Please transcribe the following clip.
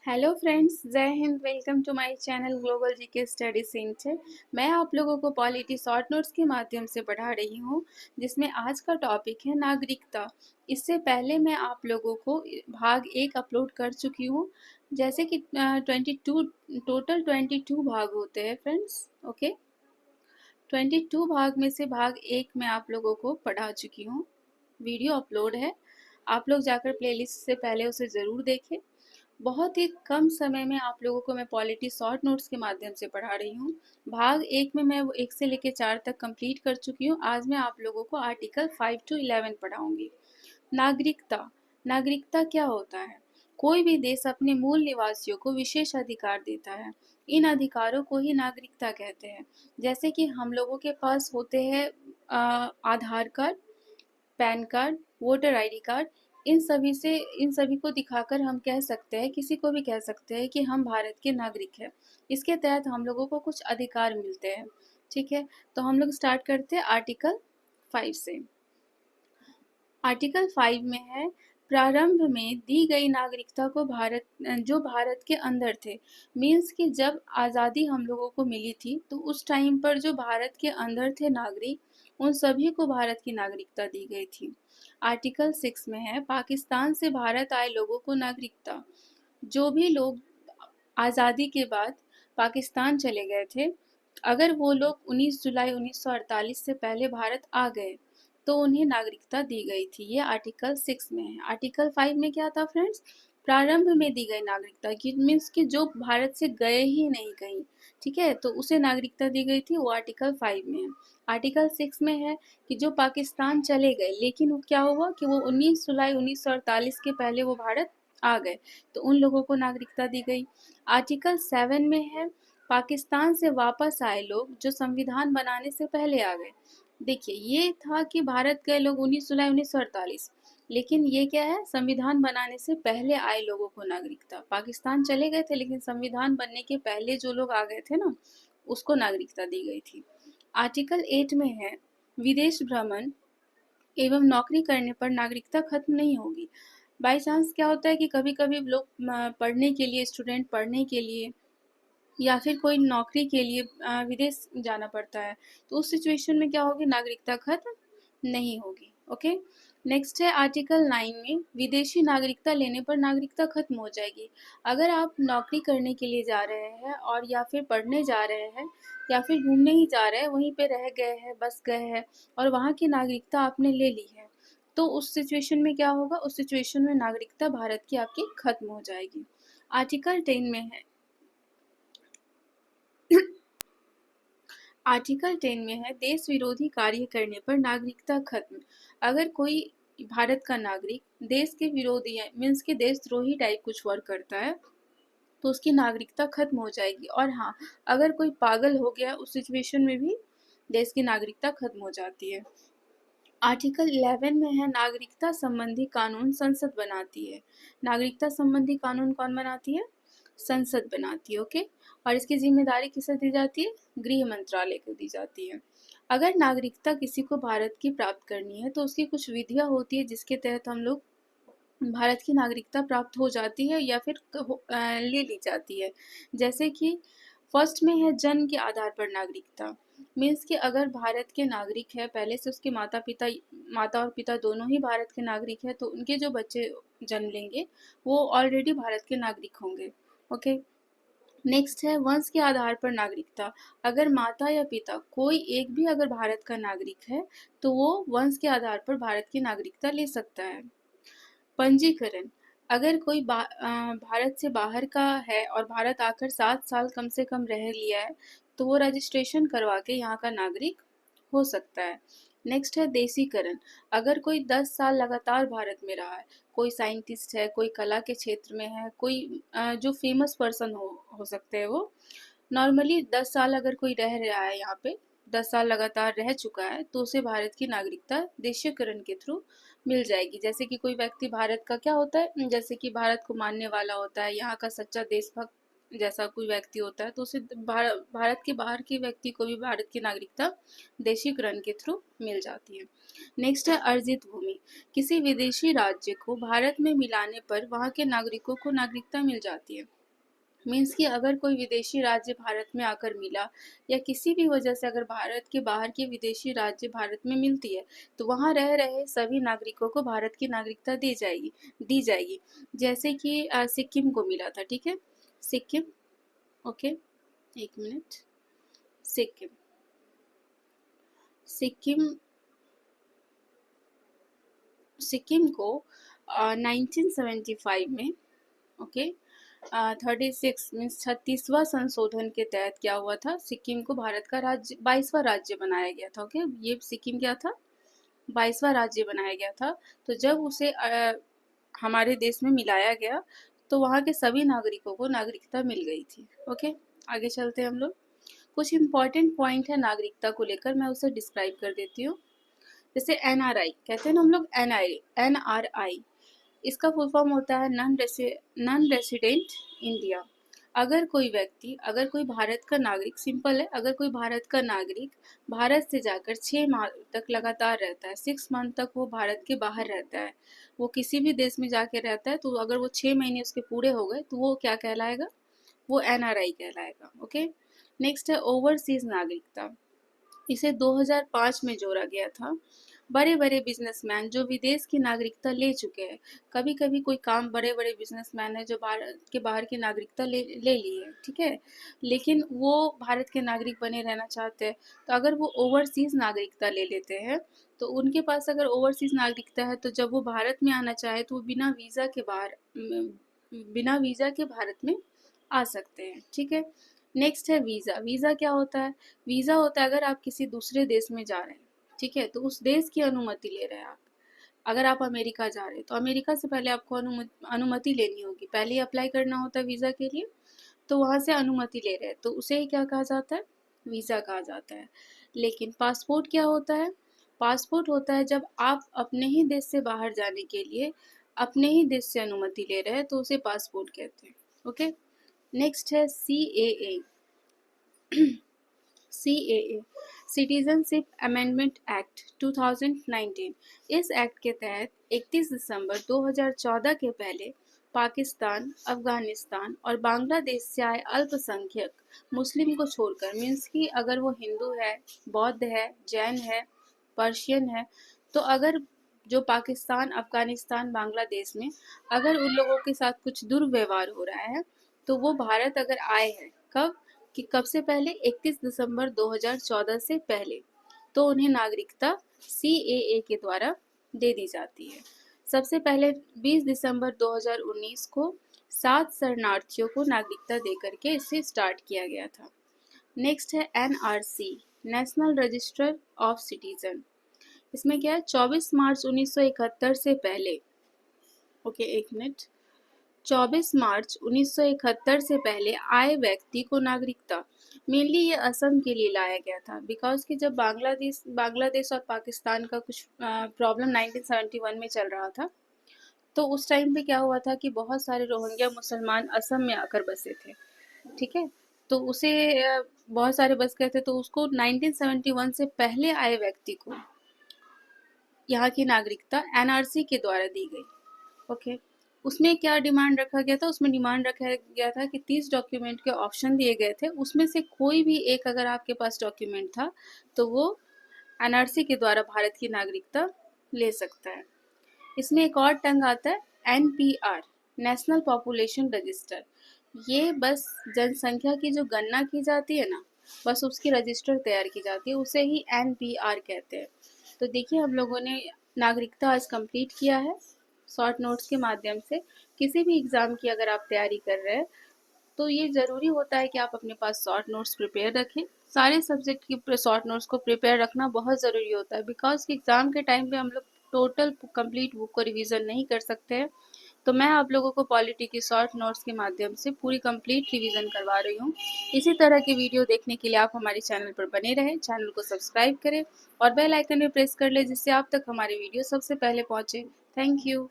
Hello friends, जय हिंद। Welcome to my channel global GK study centre. मैं आप लोगों को पॉलिटी शॉर्ट नोट्स के माध्यम से पढ़ा रही हूँ, जिसमें आज का टॉपिक है नागरिकता। इससे पहले मैं आप लोगों को भाग 1 अपलोड कर चुकी हूँ। जैसे कि 22 टोटल 22 भाग होते हैं फ्रेंड्स। ओके, 22 भाग में से भाग 1 मैं आप लोगों को पढ़ा चुकी हूँ। वीडियो अपलोड है, आप लोग जाकर प्लेलिस्ट से पहले उसे ज़रूर देखें। बहुत ही कम समय में आप लोगों को मैं पॉलिटी शॉर्ट नोट्स के माध्यम से पढ़ा रही हूँ। भाग 1 में मैं 1 से लेकर 4 तक कंप्लीट कर चुकी हूँ। आज मैं आप लोगों को आर्टिकल 5 to 11 पढ़ाऊंगी। नागरिकता। नागरिकता क्या होता है? कोई भी देश अपने मूल निवासियों को विशेष अधिकार देता है। इन अधिकारों को ही नागरिकता कहते हैं। जैसे कि हम लोगों के पास होते हैं Aadhaar card, PAN card, voter ID card. इन सभी को दिखाकर हम कह सकते हैं, किसी को भी कह सकते हैं कि हम भारत के नागरिक हैं। इसके तहत हम लोगों को कुछ अधिकार मिलते हैं। ठीक है, तो हम लोग स्टार्ट करते हैं आर्टिकल 5 से। आर्टिकल 5 में है, प्रारंभ में दी गई नागरिकता को जो भारत के अंदर थे। मीन्स कि जब आज़ादी हम लोगों को मिली थी तो उस टाइम पर जो भारत के अंदर थे नागरिक, उन सभी को भारत की नागरिकता दी गई थी। आर्टिकल 6 में है, पाकिस्तान से भारत आए लोगों को नागरिकता। जो भी लोग आज़ादी के बाद पाकिस्तान चले गए थे, अगर वो लोग 19 जुलाई 1948 से पहले भारत आ गए तो उन्हें नागरिकता दी गई थी। ये आर्टिकल 6 में है। आर्टिकल 5 में क्या था फ्रेंड्स? प्रारंभ में दी गई नागरिकता की मीन्स कि जो भारत से गए ही नहीं कहीं, ठीक है, तो उसे नागरिकता दी गई थी, वो आर्टिकल 5 में है। आर्टिकल 6 में है कि जो पाकिस्तान चले गए, लेकिन वो क्या हुआ कि वो 19 जुलाई 1948 के पहले वो भारत आ गए, तो उन लोगों को नागरिकता दी गई। आर्टिकल 7 में है, पाकिस्तान से वापस आए लोग जो संविधान बनाने से पहले आ गए। देखिए, ये था कि भारत गए लोग 19 जुलाई 1948, लेकिन ये क्या है, संविधान बनाने से पहले आए लोगों को नागरिकता। पाकिस्तान चले गए थे लेकिन संविधान बनने के पहले जो लोग आ गए थे ना, उसको नागरिकता दी गई थी। आर्टिकल 8 में है, विदेश भ्रमण एवं नौकरी करने पर नागरिकता खत्म नहीं होगी। बाई चांस क्या होता है कि कभी कभी लोग पढ़ने के लिए, स्टूडेंट पढ़ने के लिए या फिर कोई नौकरी के लिए विदेश जाना पड़ता है, तो उस सिचुएशन में क्या होगी, नागरिकता खत्म नहीं होगी। ओके, नेक्स्ट है आर्टिकल 9 में, विदेशी नागरिकता लेने पर नागरिकता खत्म हो जाएगी। अगर आप नौकरी करने के लिए जा रहे हैं और या फिर पढ़ने जा रहे हैं या फिर घूमने ही जा रहे हैं, वहीं पे रह गए हैं, बस गए हैं और वहाँ की नागरिकता आपने ले ली है, तो उस सिचुएशन में क्या होगा, उस सिचुएशन में नागरिकता भारत की आपकी खत्म हो जाएगी। आर्टिकल 10 में है, आर्टिकल 10 में है, देश विरोधी कार्य करने पर नागरिकता खत्म। अगर कोई भारत का नागरिक देश के विरोधी है, मीन्स के देशद्रोही टाइप कुछ वर्क करता है, तो उसकी नागरिकता खत्म हो जाएगी। और हाँ, अगर कोई पागल हो गया, उस सिचुएशन में भी देश की नागरिकता खत्म हो जाती है। आर्टिकल 11 में है, नागरिकता संबंधी कानून संसद बनाती है। नागरिकता संबंधी कानून कौन बनाती है? संसद बनाती है। ओके, और इसकी जिम्मेदारी किसे दी जाती है? गृह मंत्रालय को दी जाती है। अगर नागरिकता किसी को भारत की प्राप्त करनी है तो उसकी कुछ विधियां होती है जिसके तहत हम लोग भारत की नागरिकता प्राप्त हो जाती है या फिर ले ली जाती है। जैसे कि फर्स्ट में है, जन्म के आधार पर नागरिकता। मीन्स कि अगर भारत के नागरिक है, पहले से उसके माता और पिता दोनों ही भारत के नागरिक है, तो उनके जो बच्चे जन्म लेंगे वो ऑलरेडी भारत के नागरिक होंगे। ओके, नेक्स्ट है, वंश के आधार पर नागरिकता। अगर माता या पिता कोई एक भी अगर भारत का नागरिक है तो वो वंश के आधार पर भारत की नागरिकता ले सकता है। पंजीकरण। अगर कोई भारत से बाहर का है और भारत आकर 7 साल कम से कम रह लिया है, तो वो रजिस्ट्रेशन करवा के यहाँ का नागरिक हो सकता है। नेक्स्ट है देशीकरण। अगर कोई 10 साल लगातार भारत में रहा है, कोई साइंटिस्ट है, कोई कला के क्षेत्र में है, कोई जो फेमस पर्सन हो सकते हैं, वो नॉर्मली 10 साल अगर कोई रह रहा है यहाँ पे, 10 साल लगातार रह चुका है, तो उसे भारत की नागरिकता देशीकरण के थ्रू मिल जाएगी। जैसे कि कोई व्यक्ति भारत का क्या होता है, जैसे कि भारत को मानने वाला होता है, यहाँ का सच्चा देशभक्त जैसा कोई व्यक्ति होता है तो उसे भारत के बाहर के व्यक्ति को भी भारत की नागरिकता देशीकरण के थ्रू मिल जाती है। नेक्स्ट है अर्जित भूमि। किसी विदेशी राज्य को भारत में मिलाने पर वहाँ के नागरिकों को नागरिकता मिल जाती है। मीन्स कि अगर कोई विदेशी राज्य भारत में आकर मिला या किसी भी वजह से अगर भारत के बाहर के विदेशी राज्य भारत में मिलती है तो वहाँ रह रहे सभी नागरिकों को भारत की नागरिकता दी जाएगी। जैसे कि सिक्किम को मिला था, ठीक है, सिक्किम, ओके, एक मिनट, सिक्किम सिक्किम सिक्किम को 1975 में, ओके, 36 मीन्स 36वां संशोधन के तहत क्या हुआ था, सिक्किम को भारत का राज्य 22वां राज्य बनाया गया था। ओके, ये सिक्किम क्या था, 22वां राज्य बनाया गया था। तो जब उसे हमारे देश में मिलाया गया तो वहाँ के सभी नागरिकों को नागरिकता मिल गई थी। ओके, आगे चलते हैं हम लोग। कुछ इंपॉर्टेंट पॉइंट है नागरिकता को लेकर, मैं उसे डिस्क्राइब कर देती हूँ। जैसे एनआरआई कहते हैं ना हम लोग, एनआरआई, इसका फुल फॉर्म होता है नॉन रेसिडेंट इंडिया। अगर कोई भारत का नागरिक, सिंपल है, अगर कोई भारत का नागरिक भारत से जाकर 6 माह तक लगातार रहता है, 6 मंथ तक वो भारत के बाहर रहता है, वो किसी भी देश में जाके रहता है, तो अगर वो 6 महीने उसके पूरे हो गए तो वो क्या कहलाएगा, वो एनआरआई कहलाएगा। ओके, नेक्स्ट है ओवरसीज नागरिकता। इसे 2005 में जोड़ा गया था। बड़े बड़े बिजनेसमैन जो विदेश की नागरिकता ले चुके हैं, कभी कभी कोई काम बड़े बड़े बिजनेसमैन है जो भारत के बाहर की नागरिकता ले ली है, ठीक है, लेकिन वो भारत के नागरिक बने रहना चाहते हैं, तो अगर वो ओवरसीज नागरिकता ले लेते हैं तो उनके पास अगर ओवरसीज नागरिकता है तो जब वो भारत में आना चाहे तो वो बिना वीज़ा के भारत में आ सकते हैं, ठीक है। नेक्स्ट है वीज़ा। वीज़ा क्या होता है, वीज़ा होता है अगर आप किसी दूसरे देश में जा रहे हैं, ठीक है, तो उस देश की अनुमति ले रहे हैं आप। अगर आप अमेरिका जा रहे हैं तो अमेरिका से पहले आपको अनुमति लेनी होगी, पहले ही अप्लाई करना होता है वीज़ा के लिए, तो वहाँ से अनुमति ले रहे हैं तो उसे ही क्या कहा जाता है, वीज़ा कहा जाता है। लेकिन पासपोर्ट क्या होता है, पासपोर्ट होता है जब आप अपने ही देश से बाहर जाने के लिए अपने ही देश से अनुमति ले रहे हैं तो उसे पासपोर्ट कहते हैं। ओके, नेक्स्ट है CAA। CAA citizenship amendment act 2019। इस एक्ट के तहत 31 दिसंबर 2014 के पहले पाकिस्तान, अफगानिस्तान और बांग्लादेश से आए अल्पसंख्यक मुस्लिम को छोड़कर, मीन्स कि अगर वो हिंदू है, बौद्ध है, जैन है, पर्शियन है, तो अगर जो पाकिस्तान, अफगानिस्तान, बांग्लादेश में अगर उन लोगों के साथ कुछ दुर्व्यवहार हो रहा है तो वो भारत अगर आए हैं, कब से पहले, 31 दिसंबर 2014 से पहले, तो उन्हें नागरिकता CAA के द्वारा दे दी जाती है। सबसे पहले 20 दिसंबर 2019 को 7 शरणार्थियों को नागरिकता देकर के इसे स्टार्ट किया गया था। नेक्स्ट है NRC, national register of citizen. इसमें क्या है, 24 मार्च 1971 से पहले, ओके, एक मिनट, 24 मार्च 1971 से पहले आए व्यक्ति को नागरिकता, मेनली ये असम के लिए लाया गया था, बिकॉज कि जब बांग्लादेश और पाकिस्तान का कुछ प्रॉब्लम 1971 में चल रहा था, तो उस टाइम पे क्या हुआ था कि बहुत सारे रोहिंग्या मुसलमान असम में आकर बसे थे, ठीक है, तो उसे बहुत सारे बस गए थे, तो उसको 1971 से पहले आए व्यक्ति को यहाँ की नागरिकता NRC के द्वारा दी गई। ओके, उसमें क्या डिमांड रखा गया था, उसमें डिमांड रखा गया था कि 30 डॉक्यूमेंट के ऑप्शन दिए गए थे, उसमें से कोई भी एक अगर आपके पास डॉक्यूमेंट था तो वो NRC के द्वारा भारत की नागरिकता ले सकता है। इसमें एक और टंग आता है NPR, नेशनल पॉपुलेशन रजिस्टर। ये बस जनसंख्या की जो गणना की जाती है ना, बस उसकी रजिस्टर तैयार की जाती है, उसे ही NPR कहते हैं। तो देखिए हम लोगों ने नागरिकता आज कंप्लीट किया है शॉर्ट नोट्स के माध्यम से। किसी भी एग्ज़ाम की अगर आप तैयारी कर रहे हैं तो ये ज़रूरी होता है कि आप अपने पास शॉर्ट नोट्स प्रिपेयर रखें। सारे सब्जेक्ट की शॉर्ट नोट्स को प्रिपेयर रखना बहुत ज़रूरी होता है, बिकॉज कि एग्ज़ाम के टाइम पे हम लोग टोटल कंप्लीट बुक को रिवीजन नहीं कर सकते हैं। तो मैं आप लोगों को पॉलिटी की शॉर्ट नोट्स के माध्यम से पूरी कंप्लीट रिवीजन करवा रही हूँ। इसी तरह के वीडियो देखने के लिए आप हमारे चैनल पर बने रहें, चैनल को सब्सक्राइब करें और बेल आइकन में प्रेस कर लें जिससे आप तक हमारे वीडियो सबसे पहले पहुँचे। Thank you.